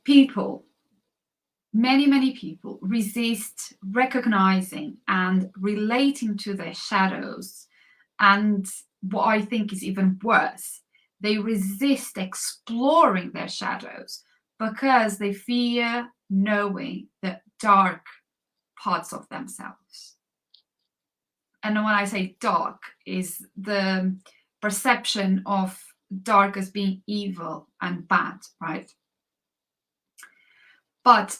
people, many people resist recognizing and relating to their shadows. And what I think is even worse, they resist exploring their shadows because they fear knowing the dark parts of themselves. And when I say dark, is the perception of dark as being evil and bad, right? But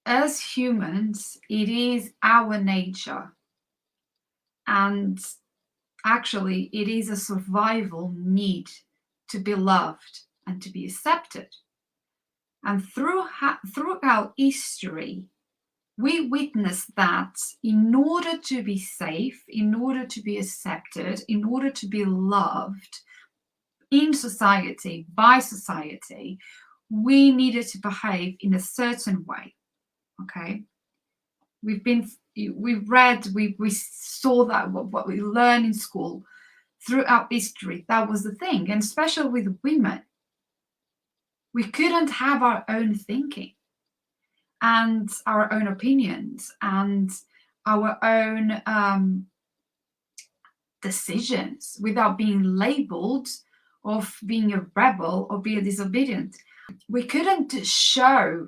as humans, it is our nature, and actually it is a survival need to be loved and to be accepted. And throughout history, we witness that in order to be safe, in order to be accepted, in order to be loved in society, by society, we needed to behave in a certain way. Okay, we saw that what we learned in school throughout history. That was the thing, and especially with women, we couldn't have our own thinking and our own opinions and our own decisions without being labeled of being a rebel or being disobedient. We couldn't show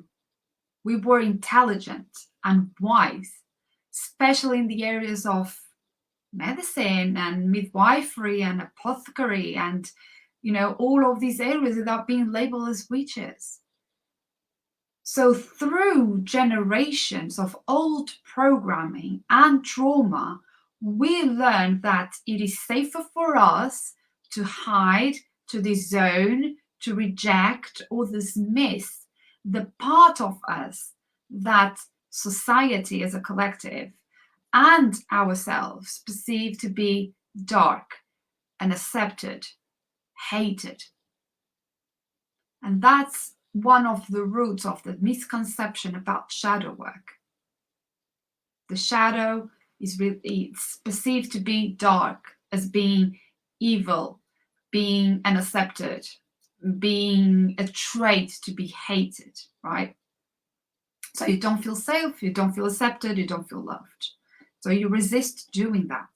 we were intelligent and wise, especially in the areas of medicine and midwifery and apothecary and, all of these areas, without being labeled as witches. So through generations of old programming and trauma, we learned that it is safer for us to hide, to disown, to reject or dismiss the part of us that society as a collective and ourselves perceive to be dark and accepted, hated. And that's one of the roots of the misconception about shadow work. The shadow it's perceived to be dark, as being evil, being unaccepted, being a trait to be hated, right? So you don't feel safe, you don't feel accepted, you don't feel loved. So you resist doing that.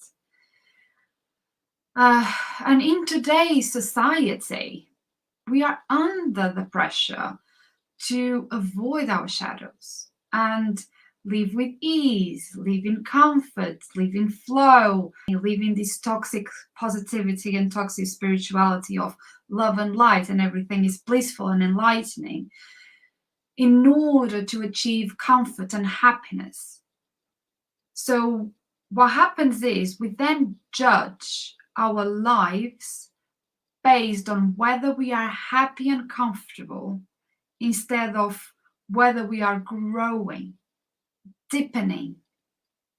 And in today's society, we are under the pressure to avoid our shadows and live with ease, live in comfort, live in flow, live in this toxic positivity and toxic spirituality of love and light, and everything is blissful and enlightening, in order to achieve comfort and happiness. So what happens is we then judge our lives based on whether we are happy and comfortable, instead of whether we are growing, deepening,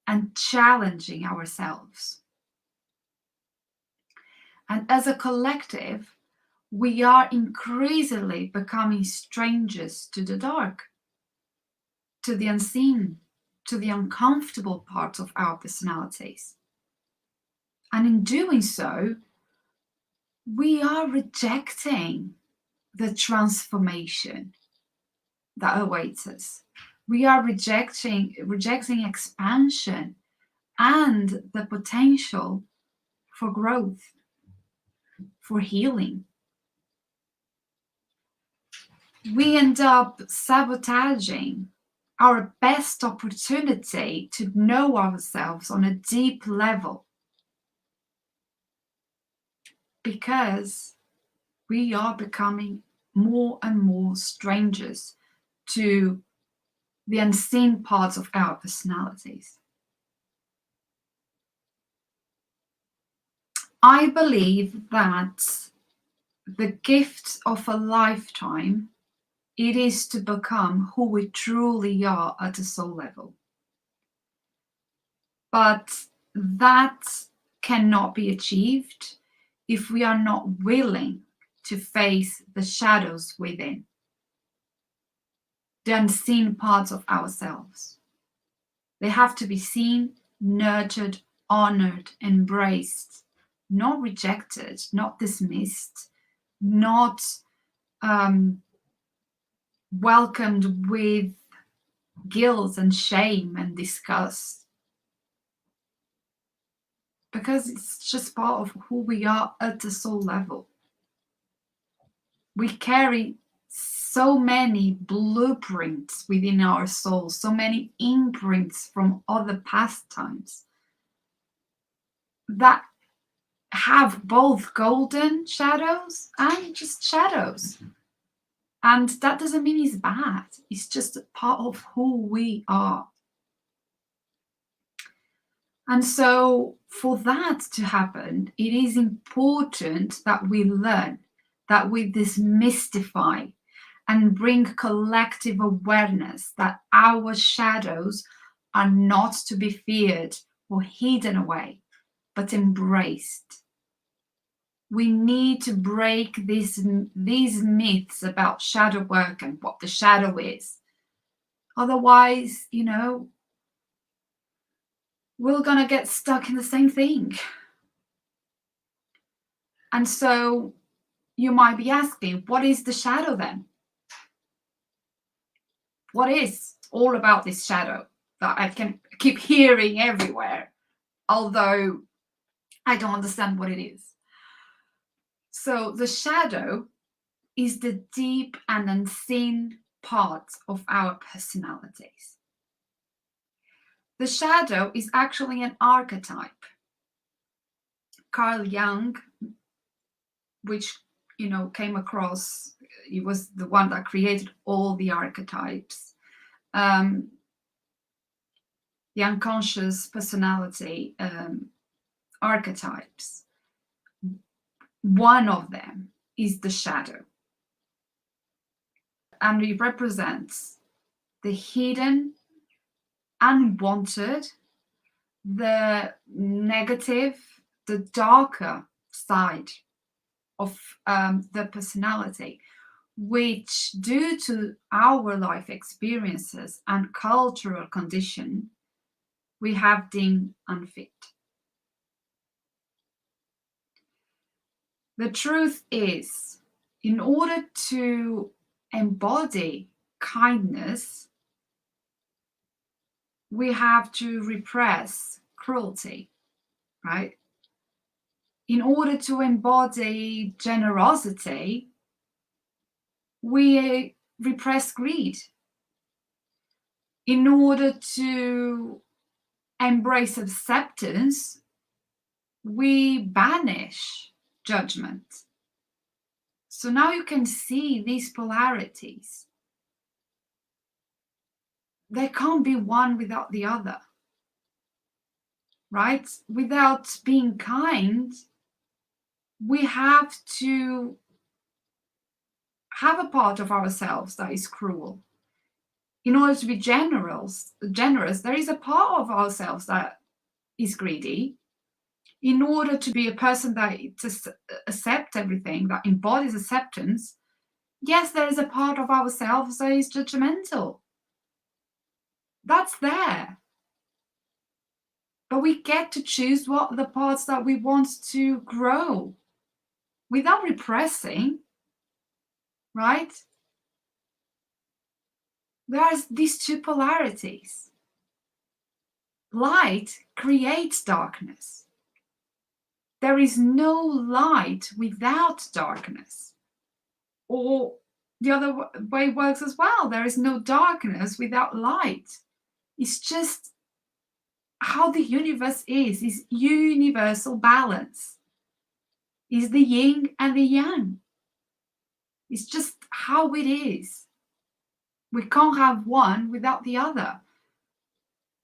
and challenging ourselves. And as a collective, we are increasingly becoming strangers to the dark, to the unseen, to the uncomfortable parts of our personalities. And in doing so, we are rejecting the transformation that awaits us. We are rejecting expansion and the potential for growth, for healing. We end up sabotaging our best opportunity to know ourselves on a deep level, because we are becoming more and more strangers to the unseen parts of our personalities. I believe that the gift of a lifetime, it is to become who we truly are at a soul level. But that cannot be achieved if we are not willing to face the shadows within, the unseen parts of ourselves. They have to be seen, nurtured, honored, embraced, not rejected, not dismissed, not welcomed with guilt and shame and disgust, because it's just part of who we are at the soul level. We carry so many blueprints within our soul, so many imprints from other past times that have both golden shadows and just shadows. And that doesn't mean it's bad. It's just a part of who we are. And so for that to happen, it is important that we learn, that we demystify and bring collective awareness that our shadows are not to be feared or hidden away, but embraced. We need to break these myths about shadow work and what the shadow is. Otherwise, we're going to get stuck in the same thing. And so you might be asking, what is the shadow then? What is all about this shadow that I can keep hearing everywhere, although I don't understand what it is? So the shadow is the deep and unseen part of our personalities. The shadow is actually an archetype. Carl Jung, which came across, he was the one that created all the archetypes, the unconscious personality archetypes. One of them is the shadow, and it represents the hidden, unwanted, the negative, the darker side of the personality, which, due to our life experiences and cultural condition, we have deemed unfit. The truth is, in order to embody kindness, we have to repress cruelty, right? In order to embody generosity, we repress greed. In order to embrace acceptance, we banish judgment. So now you can see these polarities. There can't be one without the other, right? Without being kind, we have to have a part of ourselves that is cruel. In order to be generous, there is a part of ourselves that is greedy. In order to be a person that just accepts everything, that embodies acceptance, yes, there is a part of ourselves that is judgmental. That's there. But we get to choose what the parts that we want to grow without repressing, right? There's these two polarities. Light creates darkness. There is no light without darkness. Or the other way works as well. There is no darkness without light. It's just how the universe is universal balance. Is the yin and the yang. It's just how it is. We can't have one without the other.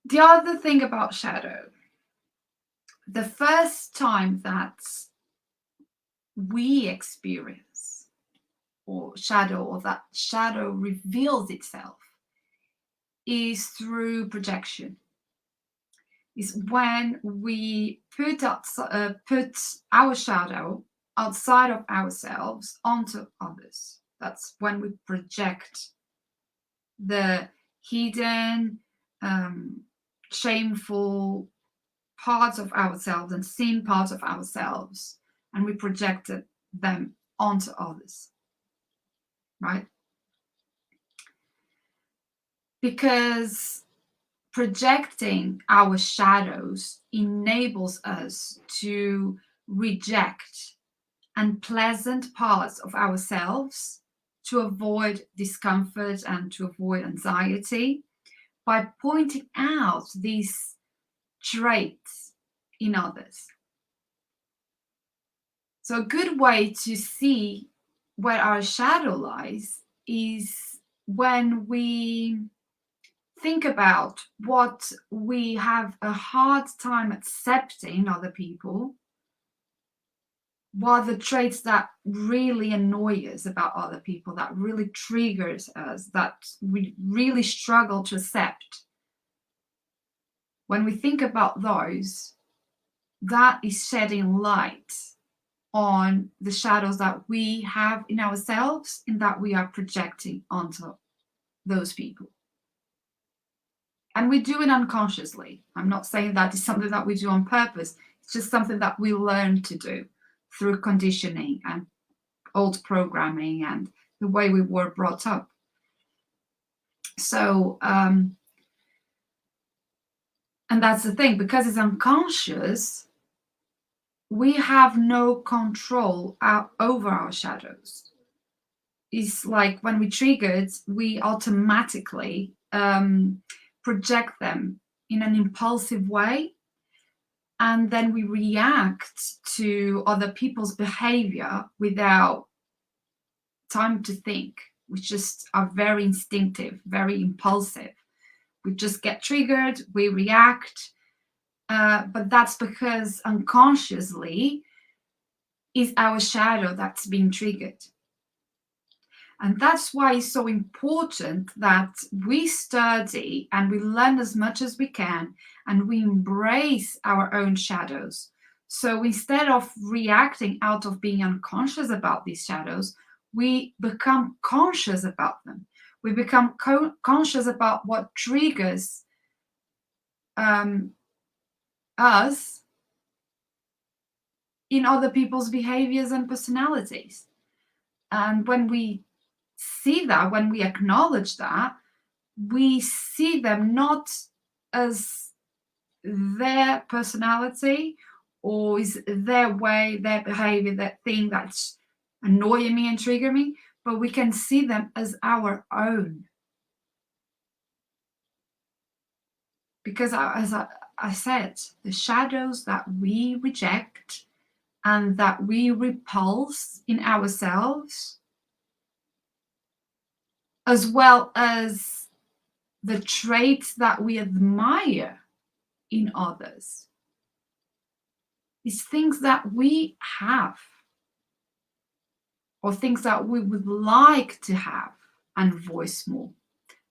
The other thing about shadow, the first time that we experience or that shadow reveals itself is through projection. Is when we put our shadow outside of ourselves onto others. That's when we project the hidden, shameful parts of ourselves and sin parts of ourselves, and we projected them onto others, right? because projecting our shadows enables us to reject unpleasant parts of ourselves, to avoid discomfort and to avoid anxiety, by pointing out these traits in others. So a good way to see where our shadow lies is when we think about what we have a hard time accepting in other people, what are the traits that really annoy us about other people, that really triggers us, that we really struggle to accept. When we think about those, that is shedding light on the shadows that we have in ourselves and that we are projecting onto those people. And we do it unconsciously. I'm not saying that is something that we do on purpose. It's just something that we learn to do through conditioning and old programming and the way we were brought up. So, and that's the thing, because it's unconscious, we have no control over our shadows. It's like when we triggered, we automatically project them in an impulsive way, and then we react to other people's behavior without time to think. We just are very instinctive, very impulsive. We just get triggered, we react, but that's because unconsciously is our shadow that's being triggered. And that's why it's so important that we study and we learn as much as we can and we embrace our own shadows. So instead of reacting out of being unconscious about these shadows, we become conscious about them. We become conscious about what triggers us in other people's behaviors and personalities. And when we see that, when we acknowledge that, we see them not as their personality or is their way, their behavior, that thing that's annoying me and triggering me, but we can see them as our own. Because as I said, the shadows that we reject and that we repulse in ourselves, as well as the traits that we admire in others, is things that we have or things that we would like to have and voice more.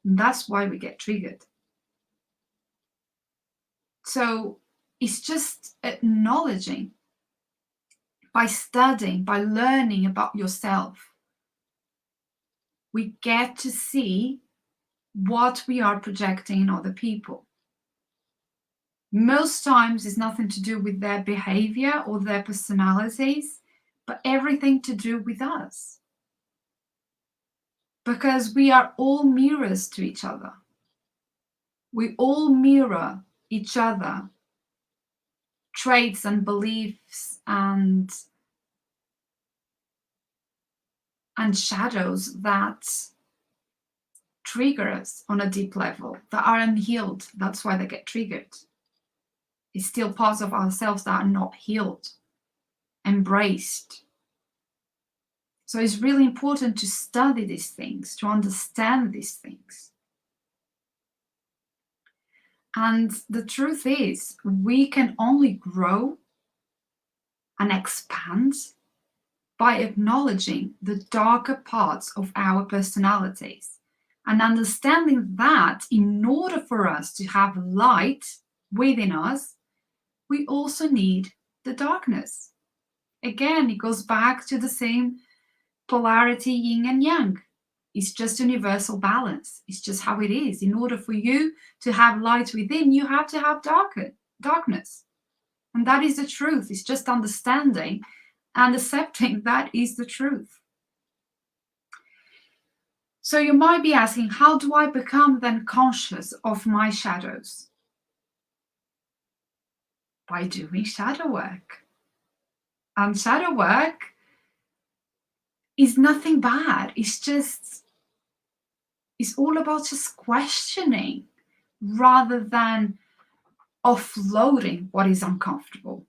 And that's why we get triggered. So it's just acknowledging, by studying, by learning about yourself, we get to see what we are projecting in other people. Most times it's nothing to do with their behavior or their personalities, but everything to do with us. Because we are all mirrors to each other. We all mirror each other, traits and beliefs and shadows that trigger us on a deep level, that are unhealed. That's why they get triggered. It's still parts of ourselves that are not healed, embraced. So it's really important to study these things, to understand these things. And the truth is, we can only grow and expand by acknowledging the darker parts of our personalities and understanding that in order for us to have light within us, we also need the darkness. Again, it goes back to the same polarity, yin and yang. It's just universal balance. It's just how it is. In order for you to have light within, you have to have darkness. And that is the truth. It's just understanding and accepting that is the truth. So you might be asking, how do I become then conscious of my shadows? By doing shadow work. And shadow work is nothing bad. It's all about just questioning rather than offloading what is uncomfortable.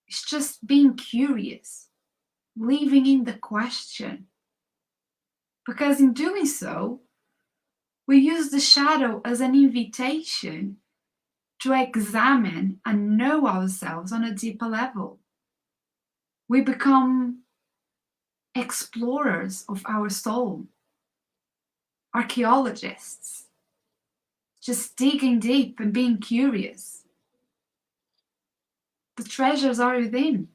It's just being curious, leaving in the question. Because in doing so, we use the shadow as an invitation to examine and know ourselves on a deeper level. We become explorers of our soul, archaeologists, just digging deep and being curious. The treasures are within.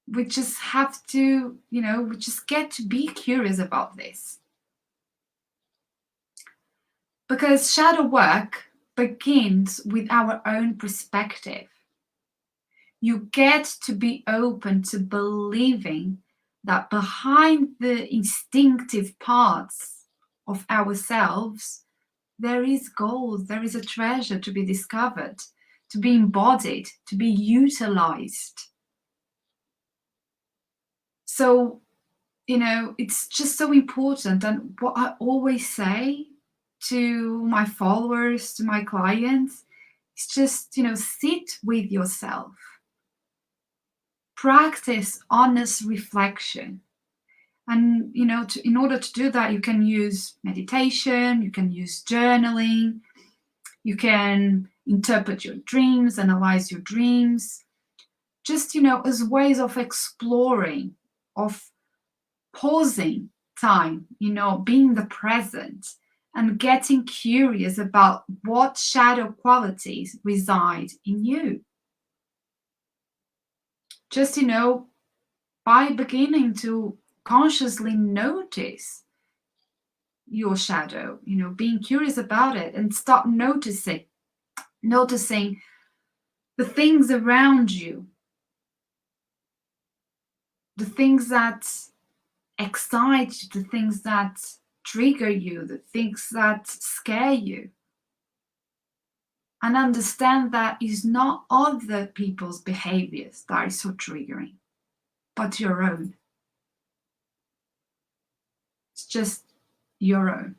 We just have to, we just get to be curious about this. Because shadow work begins with our own perspective. You get to be open to believing that behind the instinctive parts of ourselves, there is gold, there is a treasure to be discovered, to be embodied, to be utilized. So, it's just so important. And what I always say to my followers, to my clients, is just, sit with yourself. Practice honest reflection. And, in order to do that, you can use meditation, you can use journaling, you can interpret your dreams, analyze your dreams, just, as ways of exploring, of pausing time, being the present and getting curious about what shadow qualities reside in you. Just, by beginning to consciously notice your shadow, being curious about it and start noticing the things around you, the things that excite you, the things that trigger you, the things that scare you. And understand that it's not other people's behaviors that is so triggering, but your own. It's just your own.